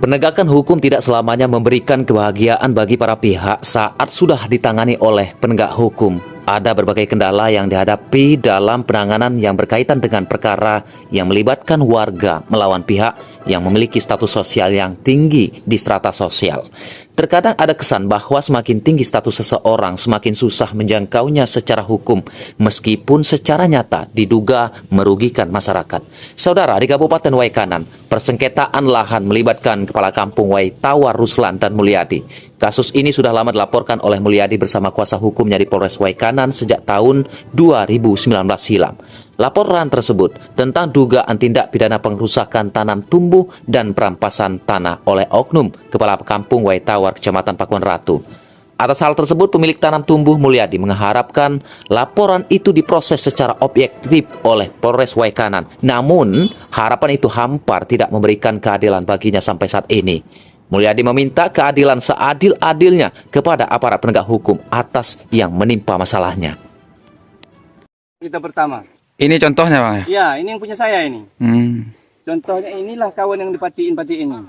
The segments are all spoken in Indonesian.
Penegakan hukum tidak selamanya memberikan kebahagiaan bagi para pihak saat sudah ditangani oleh penegak hukum. Ada berbagai kendala yang dihadapi dalam penanganan yang berkaitan dengan perkara yang melibatkan warga melawan pihak yang memiliki status sosial yang tinggi di strata sosial. Terkadang ada kesan bahwa semakin tinggi status seseorang, semakin susah menjangkaunya secara hukum, meskipun secara nyata diduga merugikan masyarakat. Saudara, di Kabupaten Waikanan, persengketaan lahan melibatkan Kepala Kampung Waitawar Ruslan dan Mulyadi. Kasus ini sudah lama dilaporkan oleh Mulyadi bersama kuasa hukumnya di Polres Waikanan sejak tahun 2019 silam. Laporan tersebut tentang dugaan tindak pidana pengrusakan tanam tumbuh dan perampasan tanah oleh oknum Kepala Kampung Waitawar Kecamatan Pakuan Ratu. Atas hal tersebut, pemilik tanam tumbuh Mulyadi mengharapkan laporan itu diproses secara objektif oleh Polres Waikanan. Namun, harapan itu hampar tidak memberikan keadilan baginya sampai saat ini. Mulyadi meminta keadilan seadil-adilnya kepada aparat penegak hukum atas yang menimpa masalahnya. Kita pertama. Ini contohnya, Bang? Ya, ini yang punya saya ini. Contohnya inilah kawan yang dipatiin ini.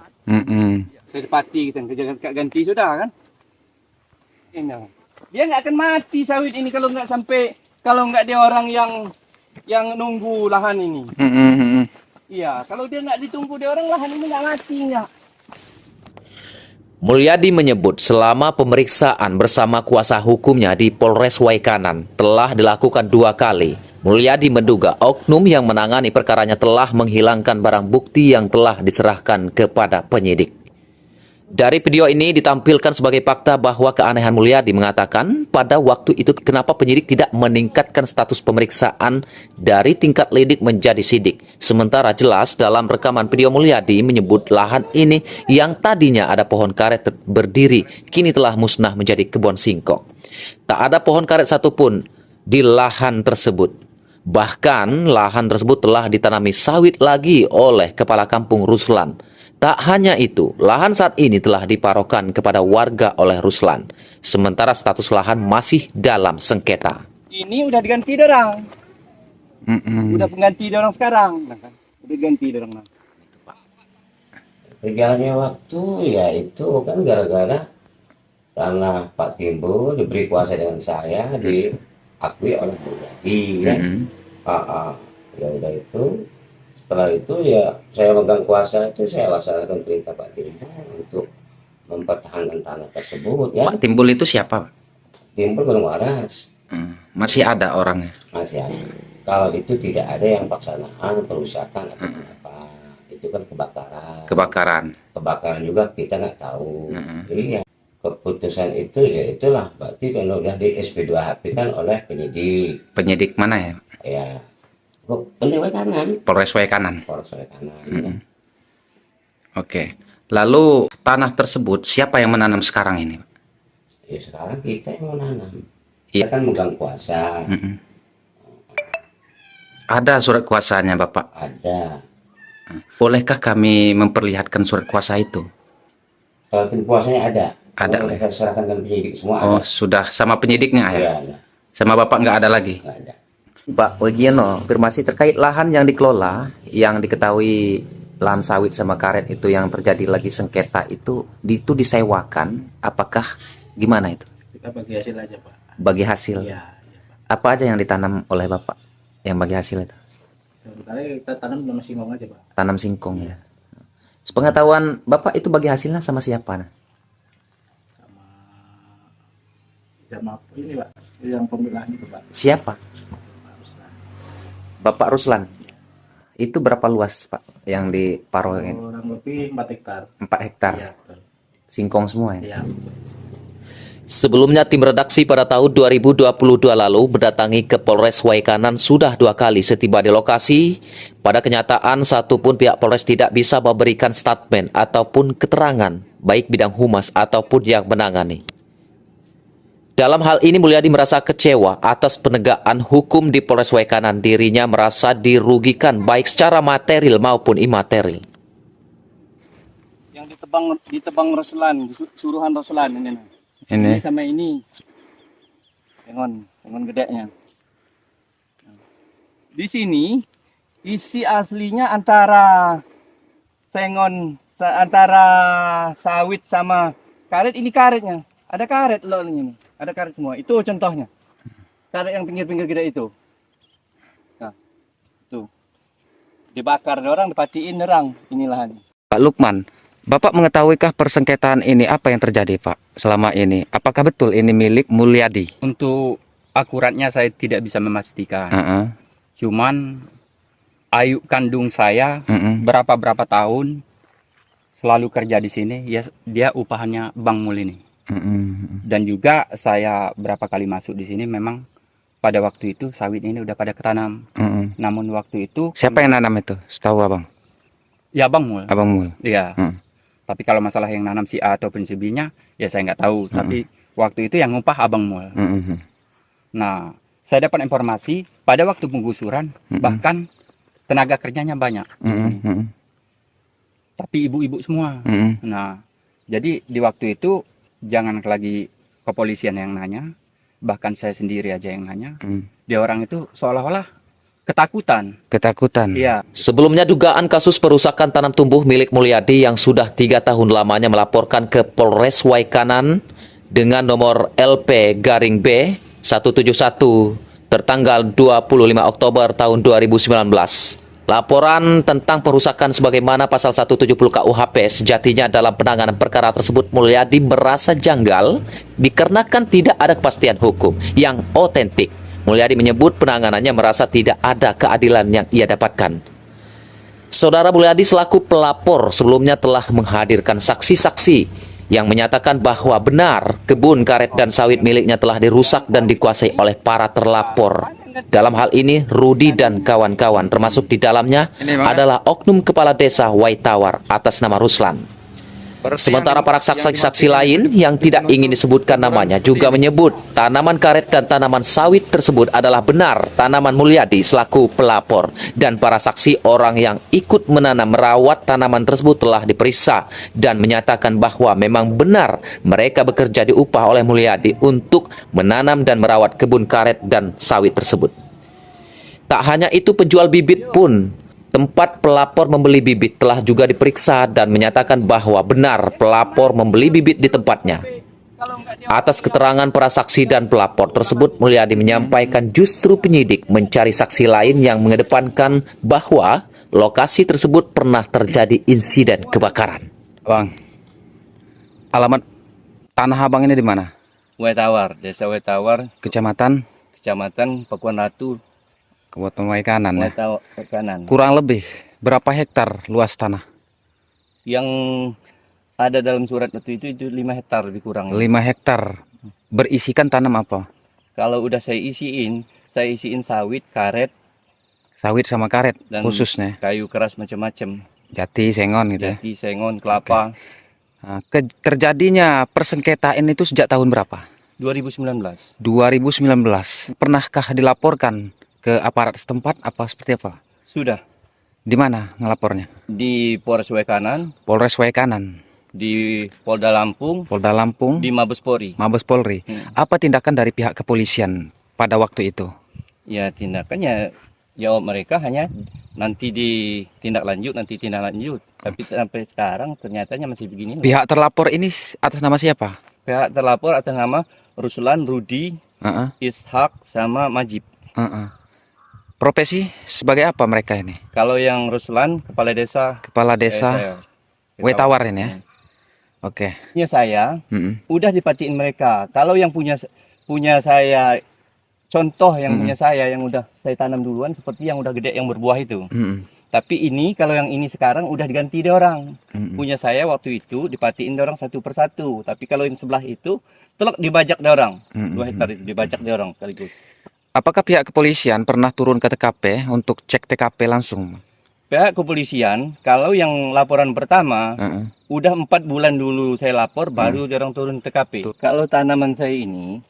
Saya dipati kita, kerja ganti sudah kan? Ini. Dia nggak akan mati sawit ini kalau nggak dia orang yang nunggu lahan ini. Iya, kalau dia nggak ditunggu dia orang, lahan ini nggak mati nggak. Mulyadi menyebut selama pemeriksaan bersama kuasa hukumnya di Polres Waikanan telah dilakukan 2 kali. Mulyadi menduga oknum yang menangani perkaranya telah menghilangkan barang bukti yang telah diserahkan kepada penyidik. Dari video ini ditampilkan sebagai fakta bahwa keanehan Mulyadi mengatakan pada waktu itu kenapa penyidik tidak meningkatkan status pemeriksaan dari tingkat lidik menjadi sidik. Sementara jelas dalam rekaman video Mulyadi menyebut lahan ini yang tadinya ada pohon karet berdiri kini telah musnah menjadi kebun singkong. Tak ada pohon karet satupun di lahan tersebut. Bahkan lahan tersebut telah ditanami sawit lagi oleh Kepala Kampung Ruslan. Tak hanya itu, lahan saat ini telah diparokan kepada warga oleh Ruslan. Sementara status lahan masih dalam sengketa. Ini udah diganti dorang. Udah pengganti dorang sekarang. Udah ganti dorang. Berjalannya waktu ya itu kan gara-gara tanah Pak Timbul diberi kuasa dengan saya, diakui oleh Mulyadi ya. Ya udah itu. Setelah itu ya saya megang kuasa itu, saya laksanakan perintah Pak Timbul untuk mempertahankan tanah tersebut ya. Pak Timbul itu siapa? Timbul Gunung Waras. Masih ada orangnya? Masih ada. Kalau itu tidak ada yang paksanaan perusakan atau apa, itu kan kebakaran juga kita nggak tahu. Jadi ya keputusan itu ya itulah, berarti kalau udah di SP2HP kan oleh penyidik mana ya? Ya Polres Waikanan. Ya. Oke. Lalu tanah tersebut siapa yang menanam sekarang ini? Ya sekarang kita yang menanam. Iya. Kita kan megang kuasa. Ada surat kuasanya, Bapak? Ada. Bolehkah kami memperlihatkan surat kuasa itu? Kalau tim kuasanya ada. Ada. Kita serahkan ke penyidik semua. Oh, ada. sudah sama penyidiknya ya? Ada. Sama Bapak nggak ada lagi? Nggak ada. Pak Wegiono, konfirmasi terkait lahan yang dikelola, yang diketahui lahan sawit sama karet itu yang terjadi lagi sengketa itu disewakan, apakah gimana itu? Kita bagi hasil aja, Pak. Bagi hasil? Iya, Pak. Apa aja yang ditanam oleh Bapak yang bagi hasil itu? Sementara kita tanam nama singkong aja, Pak. Tanam singkong ya. Sepengetahuan Bapak itu bagi hasilnya sama siapa? Sama ini, Pak. Yang pemilahan itu, Pak. Siapa? Bapak Ruslan. Itu berapa luas, Pak, yang diparoh ini? Kurang lebih 4 hektar. 4 hektar. Iya, betul. Singkong semua ya? Iya, betul. Sebelumnya tim redaksi pada tahun 2022 lalu berdatangi ke Polres Waikanan sudah 2 kali setiba di lokasi. Pada kenyataan satupun pihak Polres tidak bisa memberikan statement ataupun keterangan baik bidang humas ataupun yang menangani. Dalam hal ini Mulyadi merasa kecewa atas penegakan hukum di Polres Waikanan. Dirinya merasa dirugikan baik secara material maupun imaterial. Yang ditebang Ruslan, suruhan Ruslan ini. Ini sama ini. Tengon gedenya. Di sini isi aslinya antara sengon antara sawit sama karet, ini karetnya. Ada karet loh ini. Ada karet semua. Itu contohnya. Karet yang pinggir-pinggir gede itu. Nah, tuh. Dibakar orang, dipatiin orang. Ini lahan. Pak Lukman, Bapak mengetahuikah persengketaan ini apa yang terjadi, Pak, selama ini? Apakah betul ini milik Mulyadi? Untuk akuratnya saya tidak bisa memastikan. Cuman ayu kandung saya berapa tahun selalu kerja di sini, ya dia upahannya Bang Mul ini. Dan juga saya berapa kali masuk di sini memang pada waktu itu sawit ini udah pada ketanam. Namun waktu itu Siapa yang nanam itu? Setahu Abang? ya Bang Mul. Abang Mul. Iya. Tapi kalau masalah yang nanam si A ataupun si B-nya ya saya nggak tahu. Tapi waktu itu yang ngupah Abang Mul. Nah, saya dapat informasi pada waktu penggusuran bahkan tenaga kerjanya banyak. Tapi ibu-ibu semua. Nah, jadi di waktu itu jangan lagi kepolisian yang nanya, bahkan saya sendiri aja yang nanya. Dia orang itu seolah-olah ketakutan. Iya. Sebelumnya dugaan kasus perusakan tanam tumbuh milik Mulyadi yang sudah 3 tahun lamanya melaporkan ke Polres Waikanan dengan nomor LP-B 171 tertanggal 25 Oktober tahun 2019. Laporan tentang perusakan sebagaimana pasal 170 KUHP sejatinya dalam penanganan perkara tersebut Mulyadi merasa janggal dikarenakan tidak ada kepastian hukum yang otentik. Mulyadi menyebut penanganannya merasa tidak ada keadilan yang ia dapatkan. Saudara Mulyadi selaku pelapor sebelumnya telah menghadirkan saksi-saksi yang menyatakan bahwa benar kebun karet dan sawit miliknya telah dirusak dan dikuasai oleh para terlapor. Dalam hal ini, Rudi dan kawan-kawan termasuk di dalamnya adalah oknum kepala desa Waitawar atas nama Ruslan. Sementara para saksi-saksi lain yang tidak ingin disebutkan namanya juga menyebut tanaman karet dan tanaman sawit tersebut adalah benar tanaman Mulyadi selaku pelapor, dan para saksi orang yang ikut menanam merawat tanaman tersebut telah diperiksa dan menyatakan bahwa memang benar mereka bekerja diupah oleh Mulyadi untuk menanam dan merawat kebun karet dan sawit tersebut. Tak hanya itu, penjual bibit pun tempat pelapor membeli bibit telah juga diperiksa dan menyatakan bahwa benar pelapor membeli bibit di tempatnya. Atas keterangan para saksi dan pelapor tersebut, Mulyadi menyampaikan justru penyidik mencari saksi lain yang mengedepankan bahwa lokasi tersebut pernah terjadi insiden kebakaran. Bang, alamat tanah Abang ini di mana? Waitawar, Desa Waitawar, Kecamatan Pakuan Ratu, Kabupaten Waikanan ya? Waikanan. Kurang lebih berapa hektar luas tanah? Yang ada dalam surat itu 5 hektar lebih kurang. 5 hektar. Berisikan tanam apa? Kalau udah saya isiin sawit, karet, Sawit sama karet dan khususnya. kayu keras macam-macam. Jati, sengon gitu ya. Jati, sengon, kelapa. Nah, terjadinya persengketaan itu sejak tahun berapa? 2019. 2019. Pernahkah dilaporkan ke aparat setempat apa seperti apa? Sudah Di mana ngelapornya? di Polres Waikanan, Polres Waikanan, di Polda Lampung, Polda Lampung, di Mabes Polri. Mabes Polri. Apa tindakan dari pihak kepolisian pada waktu itu? Ya tindakannya jawab mereka hanya nanti tindak lanjut. Tapi sampai sekarang ternyatanya masih begini. Pihak terlapor ini atas nama siapa? Pihak terlapor atas nama Ruslan, Rudi, Ishak, sama Majib. Profesi sebagai apa mereka ini? Kalau yang Ruslan, kepala desa. Kepala desa Waitawar ini ya? Oke. Punya saya, udah dipatiin mereka. Kalau yang punya saya, contoh yang punya saya, yang udah saya tanam duluan, seperti yang udah gede, yang berbuah itu. Tapi ini, kalau yang ini sekarang udah diganti dia orang. Punya saya waktu itu dipatiin dia orang satu persatu. Tapi kalau yang sebelah itu, telok dibajak dia orang. 2 hektar itu dibajak dia orang sekaligus. Apakah pihak kepolisian pernah turun ke TKP untuk cek TKP langsung? Pihak kepolisian, kalau yang laporan pertama, udah 4 bulan dulu saya lapor, baru dia orang turun TKP. Kalau tanaman saya ini,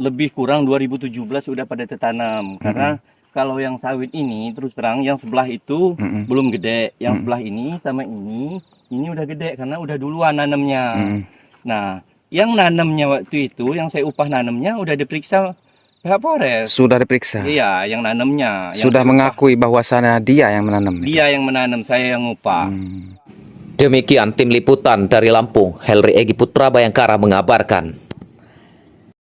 lebih kurang 2017 udah pada tertanam. Karena kalau yang sawit ini, terus terang, yang sebelah itu belum gede. Yang sebelah ini sama ini udah gede, karena udah duluan nanamnya. Nah, yang nanamnya waktu itu, yang saya upah nanamnya, udah diperiksa pihak Polres. Sudah diperiksa? Iya, yang nanamnya. Sudah mengakui bahwasannya dia yang menanam? Dia yang menanam, saya yang upah. Demikian tim liputan dari Lampung, Helri Egi Putra Bayangkara mengabarkan.